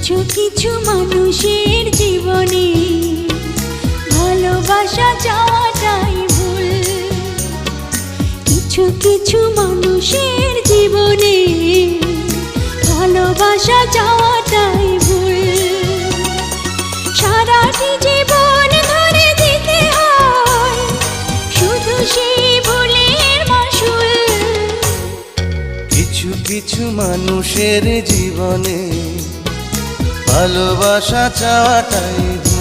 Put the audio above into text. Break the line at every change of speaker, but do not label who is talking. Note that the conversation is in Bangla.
কিছু কিছু মানুষের জীবনে ভালোবাসা চাওয়াটাই ভুল। কিছু কিছু মানুষের জীবনে ভালোবাসা চাওয়াটাই ভুল। সারাটি জীবন ধরে দিতে হয় শুধু সেই ভুলের মাসুল।
কিছু কিছু মানুষের জীবনে ভালোবাসা চাওয়াটাই ভুল।